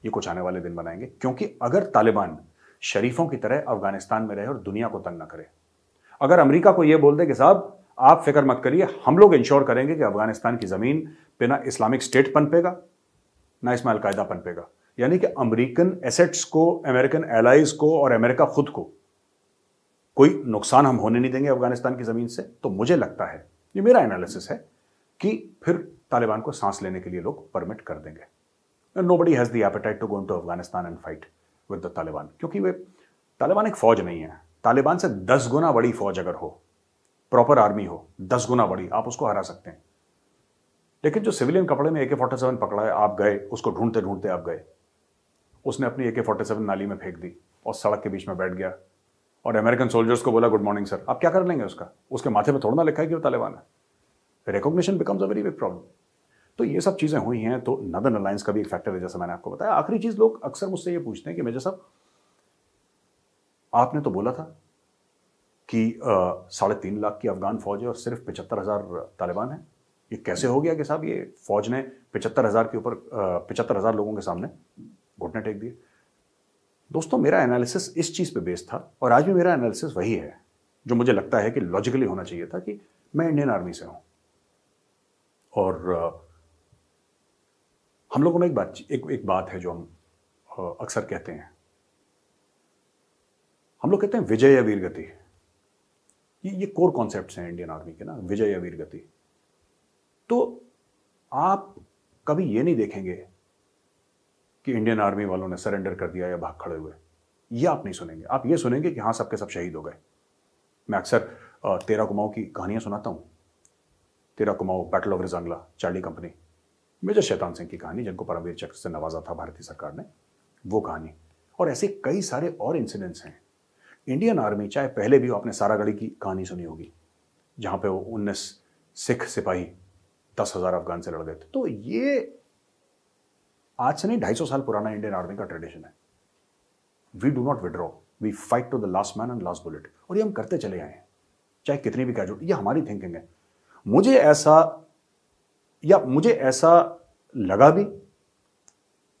ये कुछ आने वाले दिन बनाएंगे। क्योंकि अगर तालिबान शरीफों की तरह अफगानिस्तान में रहे और दुनिया को तंग न करे, अगर अमेरिका को यह बोल दे कि साहब आप फिक्र मत करिए, हम लोग इंश्योर करेंगे कि अफगानिस्तान की जमीन पे ना इस्लामिक स्टेट पनपेगा, ना इसमें अलकायदा पनपेगा, यानी कि अमेरिकन एसेट्स को, अमेरिकन एलाइज को और अमेरिका खुद को कोई नुकसान हम होने नहीं देंगे अफगानिस्तान की जमीन से, तो मुझे लगता है, ये मेरा एनालिसिस है, कि फिर तालिबान को सांस लेने के लिए लोग परमिट कर देंगे। Nobody has the appetite to go into Afghanistan and fight with the Taliban, क्योंकि वे तालिबान एक फौज नहीं है। तालिबान से 10 गुना बड़ी फौज अगर हो, प्रॉपर आर्मी हो, 10 गुना बड़ी, आप उसको हरा सकते हैं। लेकिन जो सिविलियन कपड़े में AK-47 पकड़ा है, आप गए, उसको ढूंढते ढूंढते आप गए, उसने अपनी AK-47 नाली में फेंक दी और सड़क के बीच में बैठ गया, और अमेरिकन सोल्जर्स को बोला गुड मॉर्निंग सर, आप क्या कर लेंगे उसका? उसके माथे पे थोड़ा ना लिखा है कि वो तालिबान है। Recognition becomes a very big problem. तो ये सब चीज़ें हुई हैं। तो नॉर्दर्न अलायंस का भी एक फैक्टर है, जैसा मैंने आपको बताया। आखिरी चीज़, लोग अक्सर मुझसे ये पूछते हैं कि मेजर साहब, आपने तो बोला था कि 3.5 लाख की अफगान फौज है और सिर्फ 75,000 तालिबान है। ये कैसे हो गया कि साहब ये फौज ने 75,000 के ऊपर 75,000 लोगों के सामने घुटने टेक दिए? दोस्तों, मेरा एनालिसिस इस चीज़ पे बेस्ड था और आज भी मेरा एनालिसिस वही है जो मुझे लगता है कि लॉजिकली होना चाहिए था, कि मैं इंडियन आर्मी से हूं और हम लोगों में एक बात है जो हम अक्सर कहते हैं। हम लोग कहते हैं विजय या वीरगति। ये कोर कॉन्सेप्ट्स हैं इंडियन आर्मी के ना, विजय या वीरगति। तो आप कभी ये नहीं देखेंगे कि इंडियन आर्मी वालों ने सरेंडर कर दिया या भाग खड़े हुए, ये आप नहीं सुनेंगे। आप ये सुनेंगे कि हाँ, सबके सब शहीद हो गए। मैं अक्सर 13 कुमाऊं की कहानियां सुनाता हूं। 13 Kumaon, battle of Rezang La, Charlie company, major Shaitan Singh की कहानी, जिनको परमवीर चक्र से नवाजा था भारतीय सरकार ने, वो कहानी। और ऐसे कई सारे और इंसिडेंट्स हैं। इंडियन आर्मी, चाहे पहले भी हो, आपने सारागढ़ी की कहानी सुनी होगी, जहां पे वो 19 सिख सिपाही 10,000 अफगान से लड़ गए थे। तो ये आज से नहीं, 250 साल पुराना इंडियन आर्मी का ट्रेडिशन है। We do not withdraw, we fight to the last man and last bullet. और ये हम करते चले आए हैं, चाहे कितनी भी कैजुअलिटी। ये हमारी थिंकिंग है। मुझे ऐसा लगा भी,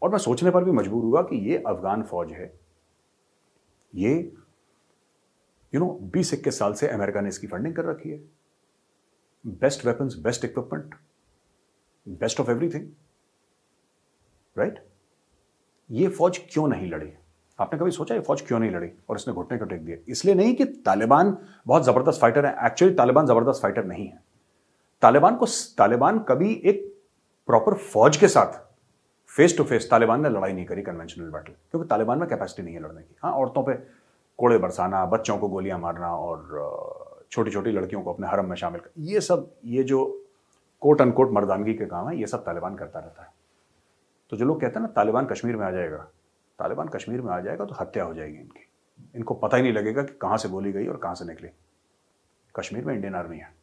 और मैं सोचने पर भी मजबूर हुआ कि ये अफगान फौज है, ये 20-21 साल से अमेरिका ने इसकी फंडिंग कर रखी है। Best weapons, best equipment, best of everything, right? ये फौज क्यों नहीं लड़ी? आपने कभी सोचा ये फौज क्यों नहीं लड़ी और इसने घुटने क्यों टेक दिए? इसलिए नहीं कि तालिबान बहुत जबरदस्त फाइटर है। एक्चुअली तालिबान जबरदस्त फाइटर नहीं है। तालिबान कभी एक प्रॉपर फौज के साथ फेस टू फेस तालिबान ने लड़ाई नहीं करी, कन्वेंशनल बैटल, क्योंकि तालिबान में कैपेसिटी नहीं है लड़ने की। हाँ, औरतों पे कोड़े बरसाना, बच्चों को गोलियां मारना और छोटी छोटी लड़कियों को अपने हरम में शामिल कर, ये जो कोट अनकोट मर्दानगी के काम है, ये सब तालिबान करता रहता है। तो जो लोग कहते हैं ना तालिबान कश्मीर में आ जाएगा, तालिबान कश्मीर में आ जाएगा तो हत्या हो जाएगी इनकी, इनको पता ही नहीं लगेगा कि कहाँ से गोली गई और कहाँ से निकली। कश्मीर में इंडियन आर्मी है।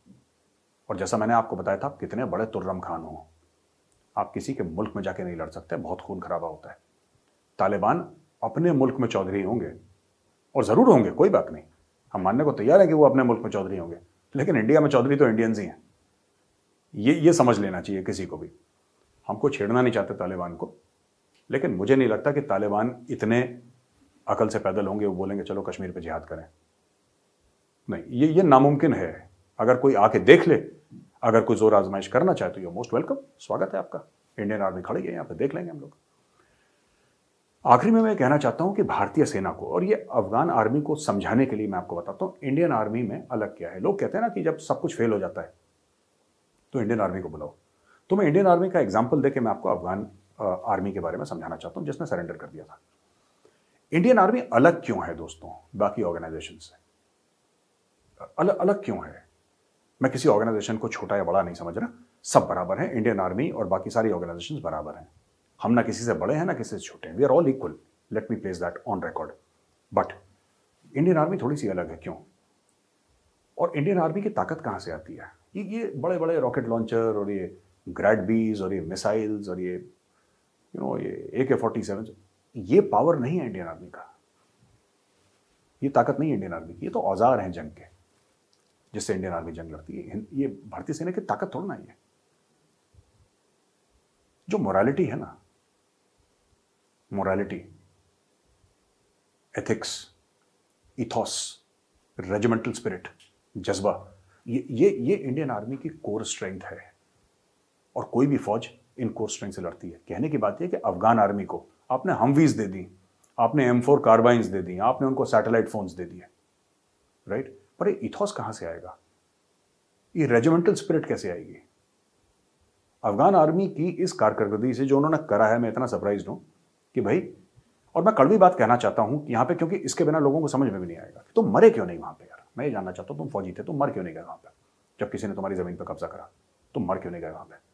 और जैसा मैंने आपको बताया था, आप कितने बड़े तुर्रम खान हो, आप किसी के मुल्क में जाके नहीं लड़ सकते, बहुत खून खराबा होता है। तालिबान अपने मुल्क में चौधरी होंगे, और ज़रूर होंगे, कोई बात नहीं, हम मानने को तैयार है कि वो अपने मुल्क में चौधरी होंगे, लेकिन इंडिया में चौधरी तो इंडियंस ही हैं। ये समझ लेना चाहिए किसी को भी। हमको छेड़ना नहीं चाहते तालिबान को, लेकिन मुझे नहीं लगता कि तालिबान इतने अकल से पैदल होंगे, वो बोलेंगे चलो कश्मीर पे जिहाद करें। नहीं, ये नामुमकिन है। अगर कोई आके देख ले, अगर कोई जोर आजमाइश करना चाहे तो यू मोस्ट वेलकम, स्वागत है आपका। इंडियन आर्मी खड़ी है यहाँ पे, देख लेंगे हम लोग। आखिरी में मैं कहना चाहता हूं कि भारतीय सेना को, और ये अफगान आर्मी को समझाने के लिए मैं आपको बताता हूं इंडियन आर्मी में अलग क्या है। लोग कहते हैं ना कि जब सब कुछ फेल हो जाता है तो इंडियन आर्मी को बुलाओ। तो मैं इंडियन आर्मी का एग्जाम्पल देके मैं आपको अफगान आर्मी के बारे में समझाना चाहता हूं, जिसने सरेंडर कर दिया था। इंडियन आर्मी अलग क्यों है दोस्तों बाकी ऑर्गेनाइजेशन से? अलग क्यों है? मैं किसी ऑर्गेनाइजेशन को छोटा या बड़ा नहीं समझ रहा, सब बराबर हैं। इंडियन आर्मी और बाकी सारी ऑर्गेनाइजेशंस बराबर हैं। हम ना किसी से बड़े हैं ना किसी से छोटे हैं, we are all equal. Let me place that on record. But Indian army थोड़ी सी अलग है। क्यों? और इंडियन आर्मी की ताकत कहां से आती है? ये बड़े बड़े रॉकेट लॉन्चर और ये ग्रैडबीज और ये मिसाइल्स और ये AK-47, ये पावर नहीं है इंडियन आर्मी का, ये ताकत नहीं है इंडियन आर्मी की। ये तो औजार हैं जंग के, जिससे इंडियन आर्मी जंग लड़ती है। ये भारतीय सेना की ताकत थोड़ा ना है। जो मोरालिटी है ना, morality, ethics, ethos, regimental spirit, जज्बा, ये इंडियन आर्मी की कोर स्ट्रेंथ है। और कोई भी फौज इन कोर स्ट्रेंथ से लड़ती है। कहने की बात यह कि अफगान आर्मी को आपने हमवीज दे दी, आपने M4 कार्बाइन्स दे दी, आपने उनको सैटेलाइट फोन्स दे दिए, राइट? पर ये इथॉस कहां से आएगा? ये रेजिमेंटल स्पिरिट कैसे आएगी? अफगान आर्मी की इस कारकर्दगी से जो उन्होंने करा है, मैं इतना सरप्राइज हूं कि भाई, और मैं कड़वी बात कहना चाहता हूं यहां पे, क्योंकि इसके बिना लोगों को समझ में भी नहीं आएगा कि तुम मरे क्यों नहीं वहां पे। यार मैं ये जानना चाहता हूं, तुम फौजी थे, तुम मर क्यों नहीं गए वहां पे? जब किसी ने तुम्हारी जमीन पर कब्जा करा, तुम मर क्यों नहीं गए वहां पे?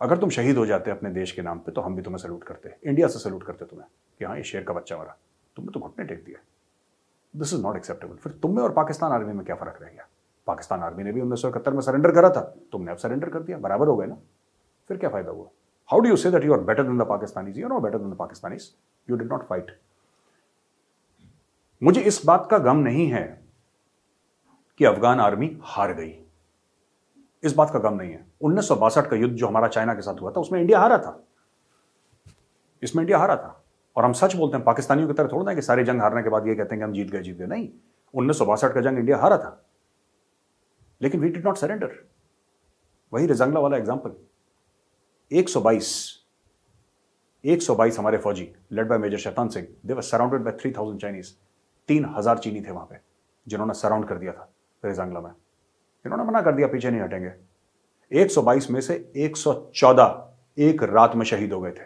अगर तुम शहीद हो जाते अपने देश के नाम पे तो हम भी तुम्हें सैल्यूट करते, इंडिया से सैल्यूट करते तुम्हें कि हाँ ये शेर का बच्चा मरा। तुमने तो घुटने टेक दिया। This is not acceptable. फिर तुम में और पाकिस्तान आर्मी में क्या फर्क रह गया? पाकिस्तान आर्मी ने भी 1971 में सरेंडर करा था, तुमने अब सरेंडर कर दिया, बराबर हो गए ना, फिर क्या फायदा हुआ? How do you say that you are better than the Pakistanis? You are not better than the Pakistanis, you did not fight. मुझे इस बात का गम नहीं है कि अफगान आर्मी हार गई, इस बात का गम नहीं है। 1962 का युद्ध जो हमारा चाइना के साथ हुआ था, उसमें इंडिया हारा था, इसमें इंडिया हारा था। और हम सच बोलते हैं, पाकिस्तानियों की तरह थोड़ा ना कि सारी जंग हारने के बाद ये कहते हैं कि हम जीत गए। नहीं, 1962 का जंग इंडिया हारा था, लेकिन वी डिड नॉट सरेंडर। वही रिजंगला वाला एग्जांपल, 122 हमारे फौजी led by major Shaitan Singh, they were surrounded by 3000 Chinese. 3000 चीनी थे वहां पे जिन्होंने सराउंड कर दिया था रिजंगला में। इन्होंने मना कर दिया, पीछे नहीं हटेंगे। 122 में से 114 एक रात में शहीद हो गए थे।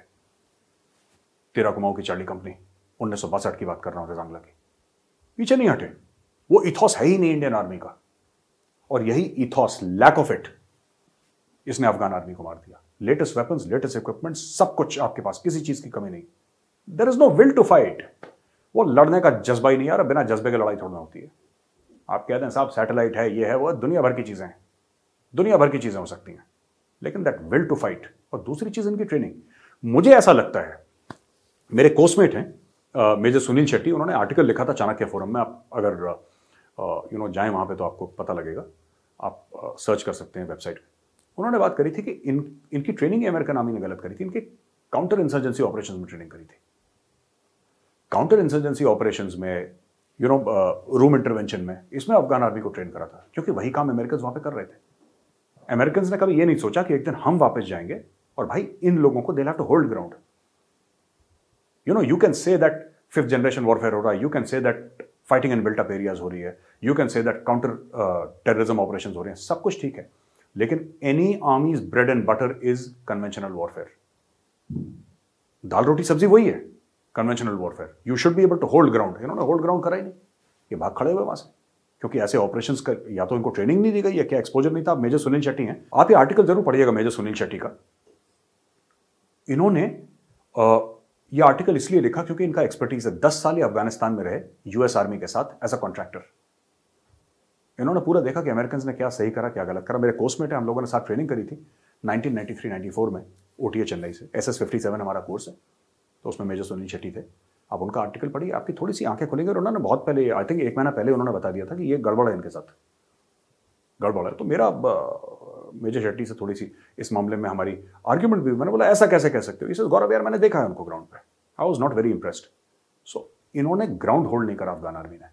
13 कुमाऊं की चार्ली कंपनी, 1962 की बात कर रहा हूं, रिजंगला की। पीछे नहीं हटे, वो इथॉस है ही नहीं इंडियन आर्मी का। और यही इथॉस, लैक ऑफ इट, इसने अफगान आर्मी को मार दिया। लेटेस्ट वेपन्स, लेटेस्ट इक्विपमेंट, सब कुछ आपके पास, किसी चीज की कमी नहीं। There is no will to fight. वो लड़ने का जज्बा ही नहीं आ रहा। बिना जज्बे के लड़ाई थोड़ा होती है। आप कहते हैं साहब सैटेलाइट है, ये है, वो, दुनिया भर की चीजें हैं, दुनिया भर की चीजें हो सकती हैं, लेकिन दैट विल टू फाइट। और दूसरी चीज इनकी ट्रेनिंग। मुझे ऐसा लगता है, मेरे कोर्समेट हैं मेजर सुनील शेट्टी, उन्होंने आर्टिकल लिखा था चाणक्य फोरम में। आप अगर जाएं वहां पे तो आपको पता लगेगा, आप सर्च कर सकते हैं वेबसाइट पे। उन्होंने बात करी थी कि इनकी ट्रेनिंग अमेरिकन आर्मी ने गलत करी थी। इनके काउंटर इंसर्जेंसी ऑपरेशंस में ट्रेनिंग करी थी। काउंटर इंसर्जेंसी ऑपरेशंस में, रूम इंटरवेंशन में, इसमें अफगान आर्मी को ट्रेन करा था, क्योंकि वही काम अमेरिकन वहां पे कर रहे थे। अमेरिकन ने कभी ये नहीं सोचा कि एक दिन हम वापस जाएंगे और भाई इन लोगों को दे have to hold ground. You can say that 5th generation warfare हो रहा है, you can say that fighting in built up areas हो रही है, you can say that counter terrorism operations हो रहे हैं, सब कुछ ठीक है, लेकिन any armies bread and butter is conventional warfare. दाल रोटी सब्जी वही है, conventional warfare. You should be able to hold ground. इन्होंने होल्ड ग्राउंड करा ही नहीं, ये भाग खड़े हुए वहां से, क्योंकि ऐसे ऑपरेशंस का या तो इनको ट्रेनिंग नहीं दी गई, या क्या एक्सपोजर नहीं था। मेजर सुनील शेट्टी हैं, आप ये आर्टिकल जरूर पढ़िएगा मेजर सुनील शेट्टी का। इन्होंने ये आर्टिकल इसलिए लिखा क्योंकि इनका एक्सपर्टीज है। 10 साल ये अफगानिस्तान में रहे यूएस आर्मी के साथ एज अ कॉन्ट्रैक्टर। इन्होंने पूरा देखा कि अमेरिकन ने क्या सही करा, क्या गलत करा। मेरे कोर्समेट है, हम लोगों ने साथ ट्रेनिंग करी थी 1993-94 में ओटीए चेन्नई से। SS-57 हमारा कोर्स है, तो उसमें मेजर सुनील शेट्टी थे। आप उनका आर्टिकल पढ़िए, आपकी थोड़ी सी आंखें खुलेंगी। और उन्होंने बहुत पहले, आई थिंक 1 महीना पहले उन्होंने बता दिया था कि ये गड़बड़ है, इनके साथ गड़बड़ है। तो मेरा मेजर शेट्टी से थोड़ी सी इस मामले में हमारी आर्ग्यूमेंट भी, मैंने बोला ऐसा कैसे कह सकते हो? इसे गौरव यार मैंने देखा है उनको ग्राउंड पे, I was not very impressed. So इन्होंने ग्राउंड होल्ड नहीं करा अफगान आर्मी ने,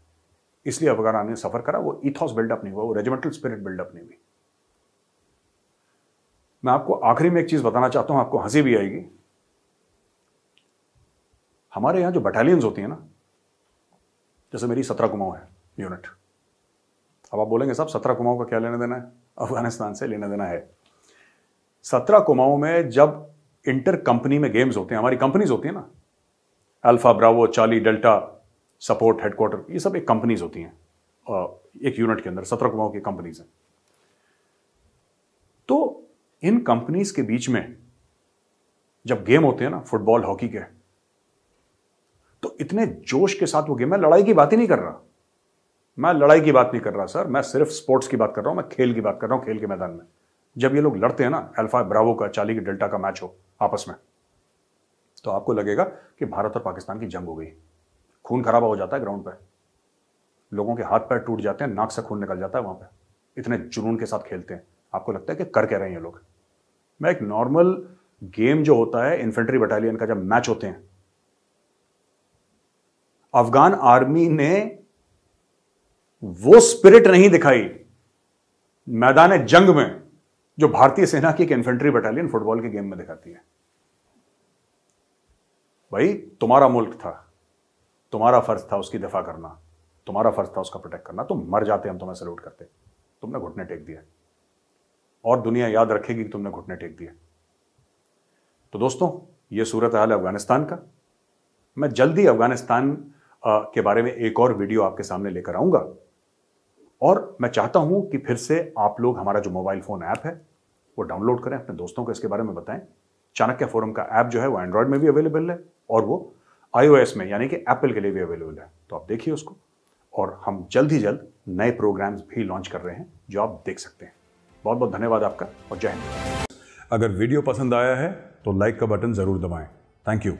इसलिए अफगान आर्मी ने सफर करा। वो इथॉस बिल्डअप नहीं हुआ, वो रेजिमेंटल स्पिरिट बिल्डअप नहीं हुई। मैं आपको आखिरी में एक चीज बताना चाहता हूं, आपको हंसी भी आएगी। हमारे यहां जो बटालियंस होती है ना, जैसे मेरी 17 कुमाऊं है यूनिट। अब आप बोलेंगे साहब 17 कुमाऊं का क्या लेना देना है अफगानिस्तान से? लेना देना है। 17 कुमाऊं में जब इंटर कंपनी में गेम्स होते हैं, हमारी कंपनीज होती है ना, alpha, Bravo, Charlie, delta, support, headquarter, ये सब एक कंपनीज होती हैं एक यूनिट के अंदर। 17 कुमाऊं की कंपनीज हैं। तो इन कंपनीज के बीच में जब गेम होते हैं ना, फुटबॉल, हॉकी के, तो इतने जोश के साथ वो गेम, मैं लड़ाई की बात ही नहीं कर रहा, मैं लड़ाई की बात नहीं कर रहा सर, मैं सिर्फ स्पोर्ट्स की बात कर रहा हूं, मैं खेल की बात कर रहा हूं। खेल के मैदान में जब ये लोग लड़ते हैं ना, अल्फा ब्रावो का, चार्ली की डेल्टा का मैच हो आपस में, तो आपको लगेगा कि भारत और पाकिस्तान की जंग हो गई। खून खराबा हो जाता है ग्राउंड पे, लोगों के हाथ पैर टूट जाते हैं, नाक से खून निकल जाता है वहां पे, इतने जुनून के साथ खेलते हैं। आपको लगता है कि कर क्या रहे हैं ये लोग। मैं एक नॉर्मल गेम जो होता है इन्फेंट्री बटालियन का, जब मैच होते हैं, अफगान आर्मी ने वो स्पिरिट नहीं दिखाई मैदान जंग में जो भारतीय सेना की एक इन्फेंट्री बटालियन फुटबॉल के गेम में दिखाती है। भाई तुम्हारा मुल्क था, तुम्हारा फर्ज था उसकी दिफा करना, तुम्हारा फर्ज था उसका प्रोटेक्ट करना। तुम मर जाते, हम तुम्हें सैल्यूट करते, तुमने घुटने टेक दिए और दुनिया याद रखेगी कि तुमने घुटने टेक दिए। तो दोस्तों, यह सूरत हाल है अफगानिस्तान का। मैं जल्दी अफगानिस्तान के बारे में एक और वीडियो आपके सामने लेकर आऊंगा, और मैं चाहता हूं कि फिर से आप लोग हमारा जो मोबाइल फोन ऐप है वो डाउनलोड करें, अपने दोस्तों को इसके बारे में बताएं। चाणक्य फोरम का ऐप जो है वो एंड्रॉयड में भी अवेलेबल है और वो iOS में यानी कि एप्पल के लिए भी अवेलेबल है, तो आप देखिए उसको। और हम जल्द ही जल्द नए प्रोग्राम्स भी लॉन्च कर रहे हैं जो आप देख सकते हैं। बहुत बहुत धन्यवाद आपका और जय हिंद। अगर वीडियो पसंद आया है तो लाइक का बटन जरूर दबाएं। Thank you.